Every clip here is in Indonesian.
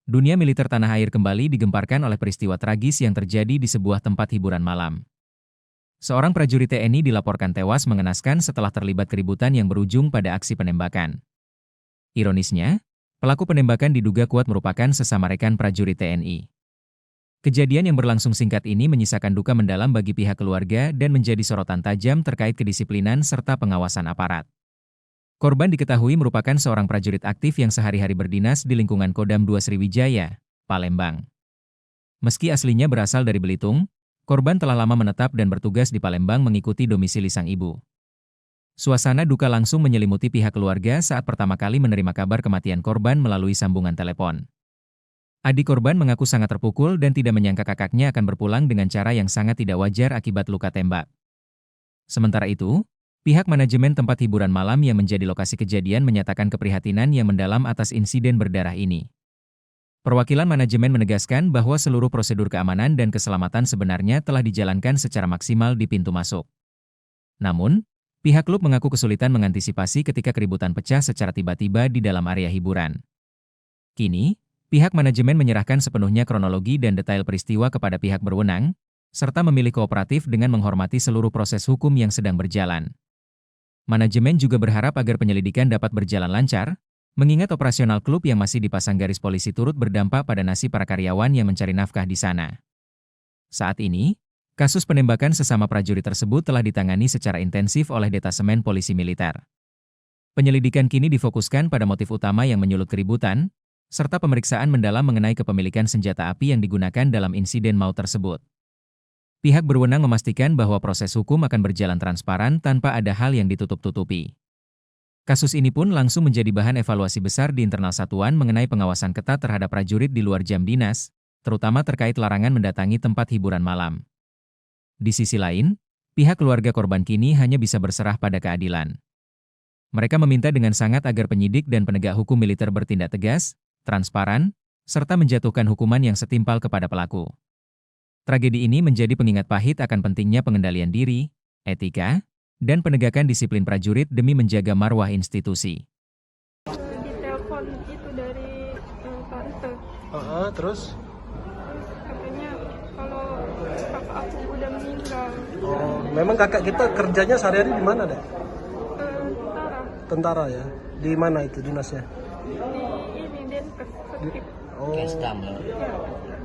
Dunia militer tanah air kembali digemparkan oleh peristiwa tragis yang terjadi di sebuah tempat hiburan malam. Seorang prajurit TNI dilaporkan tewas mengenaskan setelah terlibat keributan yang berujung pada aksi penembakan. Ironisnya, pelaku penembakan diduga kuat merupakan sesama rekan prajurit TNI. Kejadian yang berlangsung singkat ini menyisakan duka mendalam bagi pihak keluarga dan menjadi sorotan tajam terkait kedisiplinan serta pengawasan aparat. Korban diketahui merupakan seorang prajurit aktif yang sehari-hari berdinas di lingkungan Kodam 2 Sriwijaya, Palembang. Meski aslinya berasal dari Belitung, korban telah lama menetap dan bertugas di Palembang mengikuti domisili sang ibu. Suasana duka langsung menyelimuti pihak keluarga saat pertama kali menerima kabar kematian korban melalui sambungan telepon. Adik korban mengaku sangat terpukul dan tidak menyangka kakaknya akan berpulang dengan cara yang sangat tidak wajar akibat luka tembak. Sementara itu, pihak manajemen tempat hiburan malam yang menjadi lokasi kejadian menyatakan keprihatinan yang mendalam atas insiden berdarah ini. Perwakilan manajemen menegaskan bahwa seluruh prosedur keamanan dan keselamatan sebenarnya telah dijalankan secara maksimal di pintu masuk. Namun, pihak klub mengaku kesulitan mengantisipasi ketika keributan pecah secara tiba-tiba di dalam area hiburan. Kini, pihak manajemen menyerahkan sepenuhnya kronologi dan detail peristiwa kepada pihak berwenang, serta memilih kooperatif dengan menghormati seluruh proses hukum yang sedang berjalan. Manajemen juga berharap agar penyelidikan dapat berjalan lancar, mengingat operasional klub yang masih dipasang garis polisi turut berdampak pada nasib para karyawan yang mencari nafkah di sana. Saat ini, kasus penembakan sesama prajurit tersebut telah ditangani secara intensif oleh Detasemen Polisi Militer. Penyelidikan kini difokuskan pada motif utama yang menyulut keributan, serta pemeriksaan mendalam mengenai kepemilikan senjata api yang digunakan dalam insiden maut tersebut. Pihak berwenang memastikan bahwa proses hukum akan berjalan transparan tanpa ada hal yang ditutup-tutupi. Kasus ini pun langsung menjadi bahan evaluasi besar di internal satuan mengenai pengawasan ketat terhadap prajurit di luar jam dinas, terutama terkait larangan mendatangi tempat hiburan malam. Di sisi lain, pihak keluarga korban kini hanya bisa berserah pada keadilan. Mereka meminta dengan sangat agar penyidik dan penegak hukum militer bertindak tegas, transparan, serta menjatuhkan hukuman yang setimpal kepada pelaku. Tragedi ini menjadi pengingat pahit akan pentingnya pengendalian diri, etika, dan penegakan disiplin prajurit demi menjaga marwah institusi. Di telepon itu dari tante. Terus Katanya kalau kakak aku udah meninggal. memang kakak kita kerjanya sehari-hari di mana deh? Tentara. Tentara ya. Di mana itu dinasnya? Di ini Denpes. Ketip. Kesdam.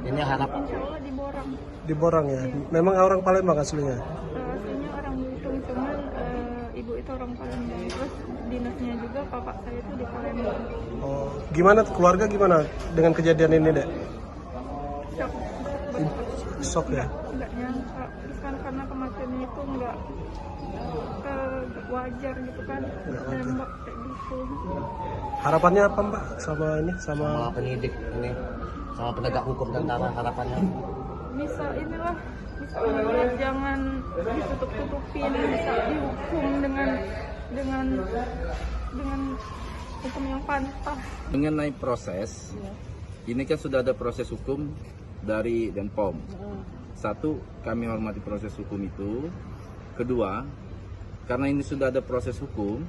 Ini harap Insya Allah di Borang. Di Borang ya. Memang orang Palembang aslinya. Aslinya orang Belitung, cuman ibu itu orang Palembang. Terus dinasnya juga kakak saya itu di Palembang. Gimana keluarga gimana dengan kejadian ini dek? Shock. Shock ya. Nggak nyangka. Terus kan karena kematiannya itu nggak wajar gitu kan. Tembak kayak gitu. Harapannya apa Mbak sama ini sama penyidik ini, sama penegak hukum tentara, harapannya Bisa inilah, bisa jangan ditutup-tutupin, bisa dihukum dengan hukum yang pantas. Mengenai proses, ini kan sudah ada proses hukum dari Denpom. Satu, kami hormati proses hukum itu. Kedua, karena ini sudah ada proses hukum,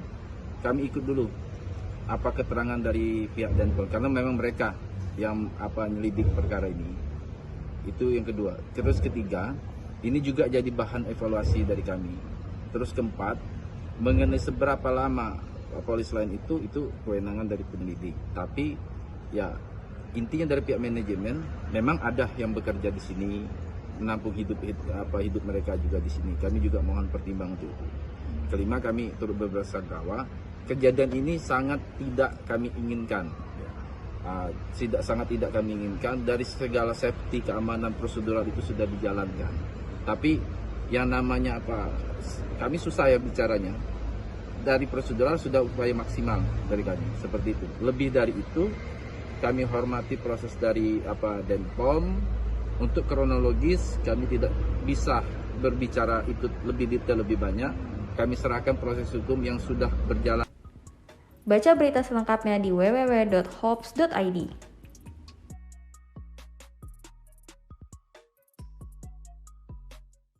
kami ikut dulu apa keterangan dari pihak Denpom, karena memang mereka yang nyelidik perkara ini. Itu yang kedua. Terus ketiga, ini juga jadi bahan evaluasi dari kami. Terus keempat, mengenai seberapa lama polis lain itu kewenangan dari penyelidik. Tapi ya intinya dari pihak manajemen memang ada yang bekerja di sini, menampung hidup mereka juga di sini. Kami juga mohon pertimbangan untuk itu. Kelima, kami turut berprasangka kejadian ini sangat tidak kami inginkan. Sangat tidak kami inginkan. Dari segala safety, keamanan, prosedural itu sudah dijalankan. Tapi yang namanya kami susah ya bicaranya. Dari prosedural sudah upaya maksimal dari kami, seperti itu. Lebih dari itu, kami hormati proses dari Denpom. Untuk kronologis, kami tidak bisa berbicara itu lebih detail, lebih banyak. Kami serahkan proses hukum yang sudah berjalan. Baca berita selengkapnya di www.hops.id.